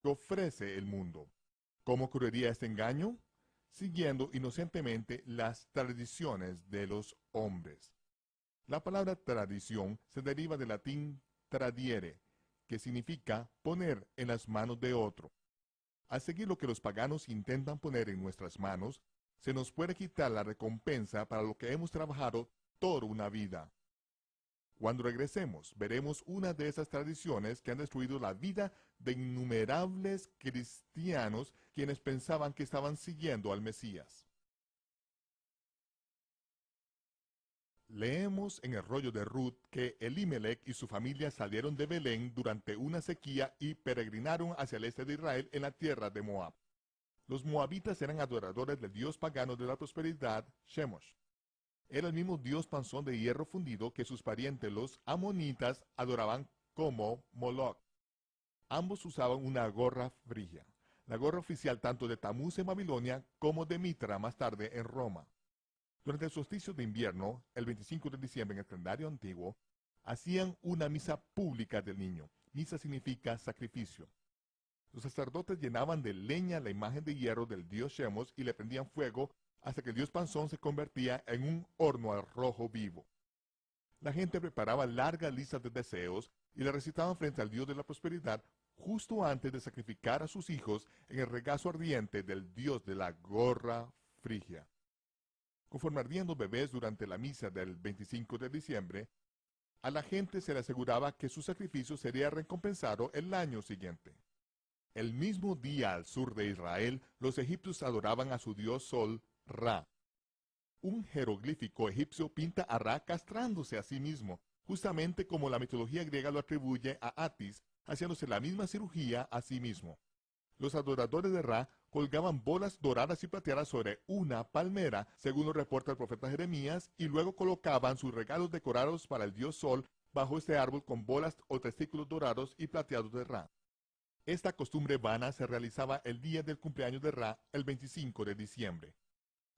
que ofrece el mundo. ¿Cómo ocurriría este engaño? Siguiendo inocentemente las tradiciones de los hombres. La palabra tradición se deriva del latín tradiere, que significa poner en las manos de otro. Al seguir lo que los paganos intentan poner en nuestras manos, se nos puede quitar la recompensa para lo que hemos trabajado toda una vida. Cuando regresemos, veremos una de esas tradiciones que han destruido la vida de innumerables cristianos quienes pensaban que estaban siguiendo al Mesías. Leemos en el rollo de Ruth que Elimelech y su familia salieron de Belén durante una sequía y peregrinaron hacia el este de Israel en la tierra de Moab. Los moabitas eran adoradores del dios pagano de la prosperidad, Chemosh. Era el mismo dios panzón de hierro fundido que sus parientes los amonitas adoraban como Moloch. Ambos usaban una gorra frigia, la gorra oficial tanto de Tamuz en Babilonia como de Mitra más tarde en Roma. Durante el solsticio de invierno, el 25 de diciembre en el calendario antiguo, hacían una misa pública del niño. Misa significa sacrificio. Los sacerdotes llenaban de leña la imagen de hierro del dios Chemos y le prendían fuego hasta que el dios panzón se convertía en un horno al rojo vivo. La gente preparaba largas listas de deseos y le recitaban frente al dios de la prosperidad justo antes de sacrificar a sus hijos en el regazo ardiente del dios de la gorra frigia. Conforme ardían los bebés durante la misa del 25 de diciembre, a la gente se le aseguraba que su sacrificio sería recompensado el año siguiente. El mismo día al sur de Israel, los egipcios adoraban a su dios Sol, Ra. Un jeroglífico egipcio pinta a Ra castrándose a sí mismo, justamente como la mitología griega lo atribuye a Atis, haciéndose la misma cirugía a sí mismo. Los adoradores de Ra colgaban bolas doradas y plateadas sobre una palmera, según lo reporta el profeta Jeremías, y luego colocaban sus regalos decorados para el dios Sol bajo este árbol con bolas o testículos dorados y plateados de Ra. Esta costumbre vana se realizaba el día del cumpleaños de Ra, el 25 de diciembre.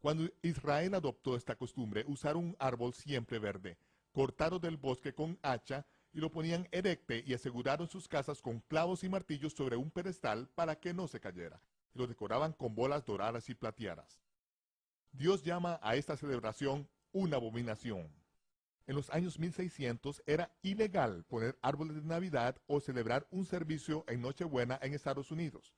Cuando Israel adoptó esta costumbre, usaron un árbol siempre verde, cortado del bosque con hacha, y lo ponían erecte y aseguraron sus casas con clavos y martillos sobre un pedestal para que no se cayera, y lo decoraban con bolas doradas y plateadas. Dios llama a esta celebración una abominación. En los años 1600 era ilegal poner árboles de Navidad o celebrar un servicio en Nochebuena en Estados Unidos.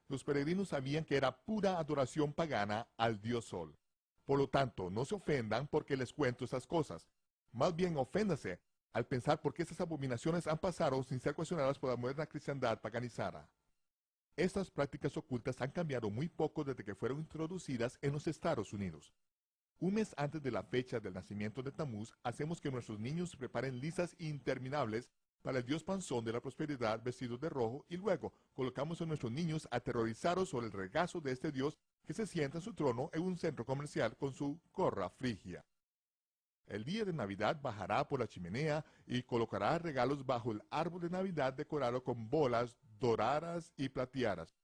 Los peregrinos sabían que era pura adoración pagana al dios Sol. Por lo tanto, no se ofendan porque les cuento esas cosas. Más bien oféndase al pensar por qué estas abominaciones han pasado sin ser cuestionadas por la moderna cristiandad paganizada. Estas prácticas ocultas han cambiado muy poco desde que fueron introducidas en los Estados Unidos. Un mes antes de la fecha del nacimiento de Tamuz, hacemos que nuestros niños preparen listas interminables para el dios panzón de la prosperidad vestidos de rojo y luego colocamos a nuestros niños aterrorizados sobre el regazo de este dios que se sienta en su trono en un centro comercial con su gorra frigia. El día de Navidad bajará por la chimenea y colocará regalos bajo el árbol de Navidad decorado con bolas doradas y plateadas.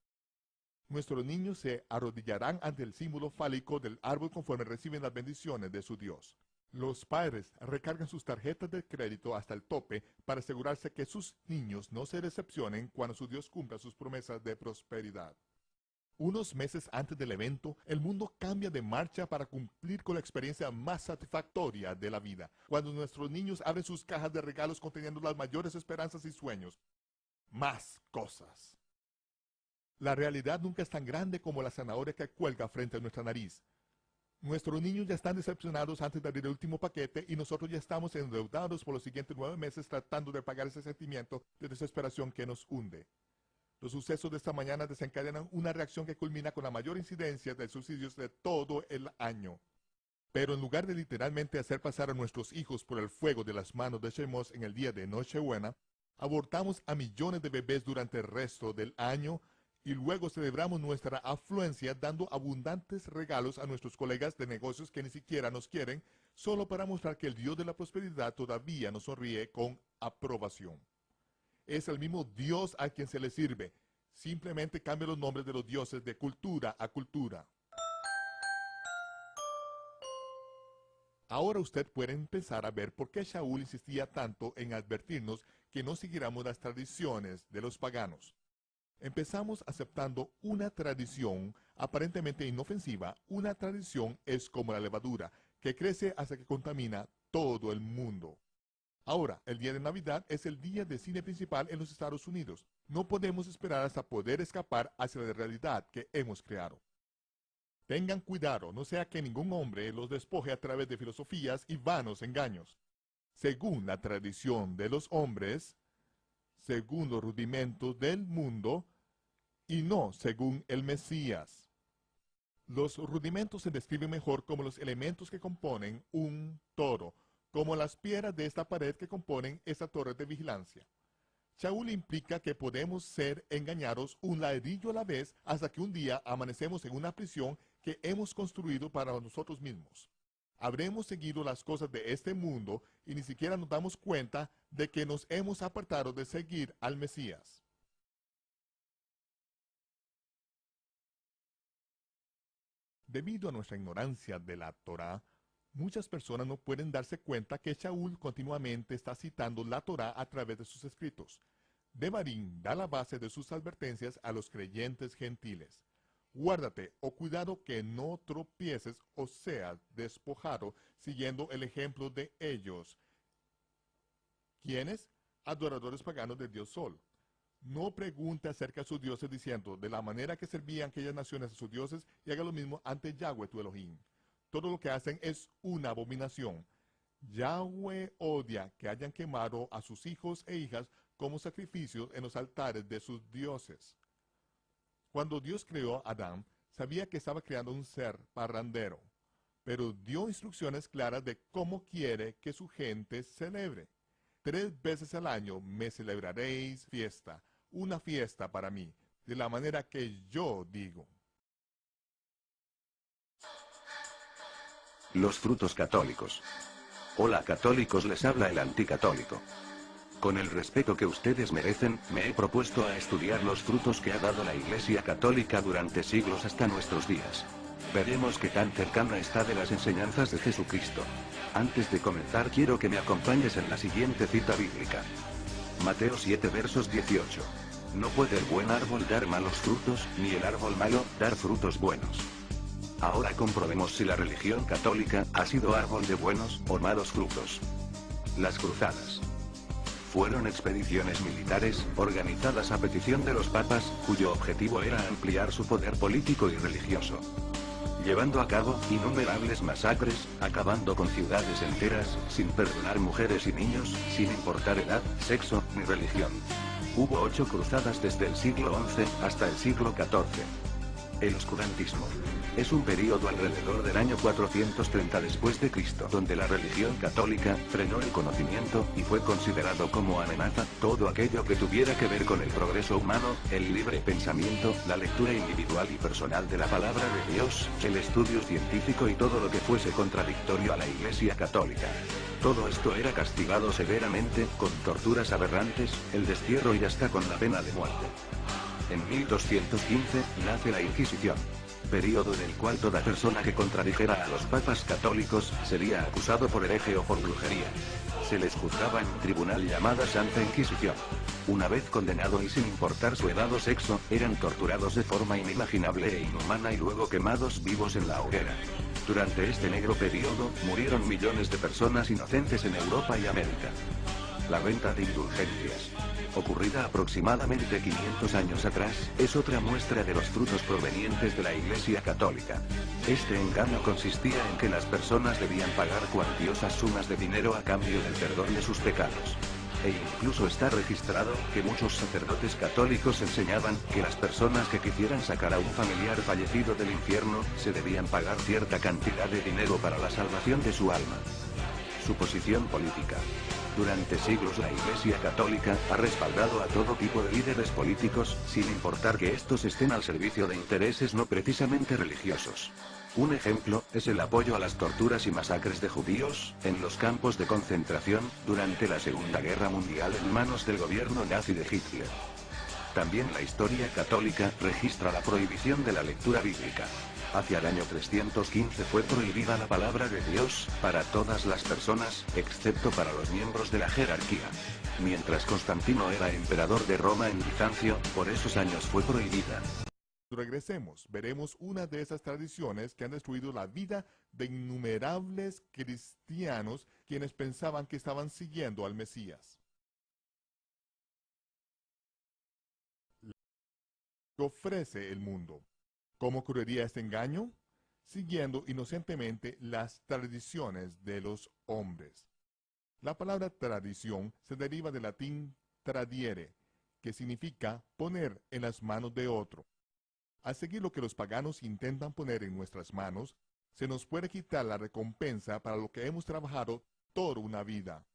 Nuestros niños se arrodillarán ante el símbolo fálico del árbol conforme reciben las bendiciones de su Dios. Los padres recargan sus tarjetas de crédito hasta el tope para asegurarse que sus niños no se decepcionen cuando su Dios cumpla sus promesas de prosperidad. Unos meses antes del evento, el mundo cambia de marcha para cumplir con la experiencia más satisfactoria de la vida, cuando nuestros niños abren sus cajas de regalos conteniendo las mayores esperanzas y sueños. Más cosas. La realidad nunca es tan grande como la zanahoria que cuelga frente a nuestra nariz. Nuestros niños ya están decepcionados antes de abrir el último paquete y nosotros ya estamos endeudados por los siguientes 9 meses tratando de pagar ese sentimiento de desesperación que nos hunde. Los sucesos de esta mañana desencadenan una reacción que culmina con la mayor incidencia de subsidios de todo el año. Pero en lugar de literalmente hacer pasar a nuestros hijos por el fuego de las manos de Shemos en el día de Nochebuena, abortamos a millones de bebés durante el resto del año y luego celebramos nuestra afluencia dando abundantes regalos a nuestros colegas de negocios que ni siquiera nos quieren, solo para mostrar que el Dios de la prosperidad todavía nos sonríe con aprobación. Es el mismo Dios a quien se le sirve. Simplemente cambia los nombres de los dioses de cultura a cultura. Ahora usted puede empezar a ver por qué Shaul insistía tanto en advertirnos que no siguiéramos las tradiciones de los paganos. Empezamos aceptando una tradición aparentemente inofensiva. Una tradición es como la levadura, que crece hasta que contamina todo el mundo. Ahora, el día de Navidad es el día de cine principal en los Estados Unidos. No podemos esperar hasta poder escapar hacia la realidad que hemos creado. Tengan cuidado, no sea que ningún hombre los despoje a través de filosofías y vanos engaños. Según la tradición de los hombres, según los rudimentos del mundo, y no según el Mesías. Los rudimentos se describen mejor como los elementos que componen un todo, como las piedras de esta pared que componen esta torre de vigilancia. Shaul implica que podemos ser engañados un ladrillo a la vez hasta que un día amanecemos en una prisión que hemos construido para nosotros mismos. Habremos seguido las cosas de este mundo y ni siquiera nos damos cuenta de que nos hemos apartado de seguir al Mesías. Debido a nuestra ignorancia de la Torá, muchas personas no pueden darse cuenta que Shaul continuamente está citando la Torá a través de sus escritos. Devarim da la base de sus advertencias a los creyentes gentiles. Guárdate o cuidado que no tropieces o seas despojado siguiendo el ejemplo de ellos. ¿Quiénes? Adoradores paganos del dios Sol. No pregunte acerca de sus dioses diciendo, de la manera que servían aquellas naciones a sus dioses, y haga lo mismo ante Yahweh tu Elohim. Todo lo que hacen es una abominación. Yahweh odia que hayan quemado a sus hijos e hijas como sacrificios en los altares de sus dioses. Cuando Dios creó a Adán, sabía que estaba creando un ser parrandero, pero dio instrucciones claras de cómo quiere que su gente celebre. 3 veces al año me celebraréis fiesta, una fiesta para mí, de la manera que yo digo. Los frutos católicos. Hola católicos, les habla el anticatólico. Con el respeto que ustedes merecen, me he propuesto a estudiar los frutos que ha dado la Iglesia Católica durante siglos hasta nuestros días. Veremos qué tan cercana está de las enseñanzas de Jesucristo. Antes de comenzar quiero que me acompañes en la siguiente cita bíblica. Mateo 7 versos 18. No puede el buen árbol dar malos frutos, ni el árbol malo dar frutos buenos. Ahora comprobemos si la religión católica ha sido árbol de buenos o malos frutos. Las cruzadas. Fueron expediciones militares, organizadas a petición de los papas, cuyo objetivo era ampliar su poder político y religioso. Llevando a cabo innumerables masacres, acabando con ciudades enteras, sin perdonar mujeres y niños, sin importar edad, sexo, ni religión. Hubo 8 cruzadas desde el siglo XI hasta el siglo XIV. El oscurantismo. Es un período alrededor del año 430 después de Cristo, donde la religión católica frenó el conocimiento y fue considerado como amenaza todo aquello que tuviera que ver con el progreso humano, el libre pensamiento, la lectura individual y personal de la palabra de Dios, el estudio científico y todo lo que fuese contradictorio a la Iglesia católica. Todo esto era castigado severamente, con torturas aberrantes, el destierro y hasta con la pena de muerte. En 1215, nace la Inquisición. Período en el cual toda persona que contradijera a los papas católicos, sería acusado por hereje o por brujería. Se les juzgaba en un tribunal llamada Santa Inquisición. Una vez condenado y sin importar su edad o sexo, eran torturados de forma inimaginable e inhumana y luego quemados vivos en la hoguera. Durante este negro periodo, murieron millones de personas inocentes en Europa y América. La venta de indulgencias, ocurrida aproximadamente 500 años atrás, es otra muestra de los frutos provenientes de la Iglesia Católica. Este engaño consistía en que las personas debían pagar cuantiosas sumas de dinero a cambio del perdón de sus pecados. E incluso está registrado que muchos sacerdotes católicos enseñaban que las personas que quisieran sacar a un familiar fallecido del infierno, se debían pagar cierta cantidad de dinero para la salvación de su alma. Su posición política. Durante siglos la Iglesia Católica ha respaldado a todo tipo de líderes políticos, sin importar que estos estén al servicio de intereses no precisamente religiosos. Un ejemplo es el apoyo a las torturas y masacres de judíos en los campos de concentración durante la Segunda Guerra Mundial en manos del gobierno nazi de Hitler. También la historia católica registra la prohibición de la lectura bíblica. Hacia el año 315 fue prohibida la palabra de Dios, para todas las personas, excepto para los miembros de la jerarquía. Mientras Constantino era emperador de Roma en Bizancio, por esos años fue prohibida. Regresemos, veremos una de esas tradiciones que han destruido la vida de innumerables cristianos quienes pensaban que estaban siguiendo al Mesías. ¿Qué ofrece el mundo? ¿Cómo ocurriría este engaño? Siguiendo inocentemente las tradiciones de los hombres. La palabra tradición se deriva del latín tradiere, que significa poner en las manos de otro. Al seguir lo que los paganos intentan poner en nuestras manos, se nos puede quitar la recompensa para lo que hemos trabajado toda una vida.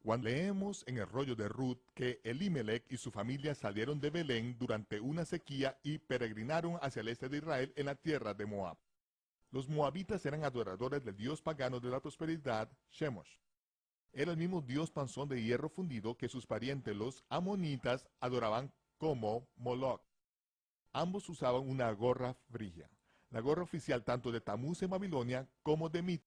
Cuando leemos en el rollo de Ruth que Elimelech y su familia salieron de Belén durante una sequía y peregrinaron hacia el este de Israel en la tierra de Moab. Los moabitas eran adoradores del dios pagano de la prosperidad, Chemosh. Era el mismo dios panzón de hierro fundido que sus parientes los amonitas adoraban como Moloch. Ambos usaban una gorra frigia, la gorra oficial tanto de Tamuz en Babilonia como de Mit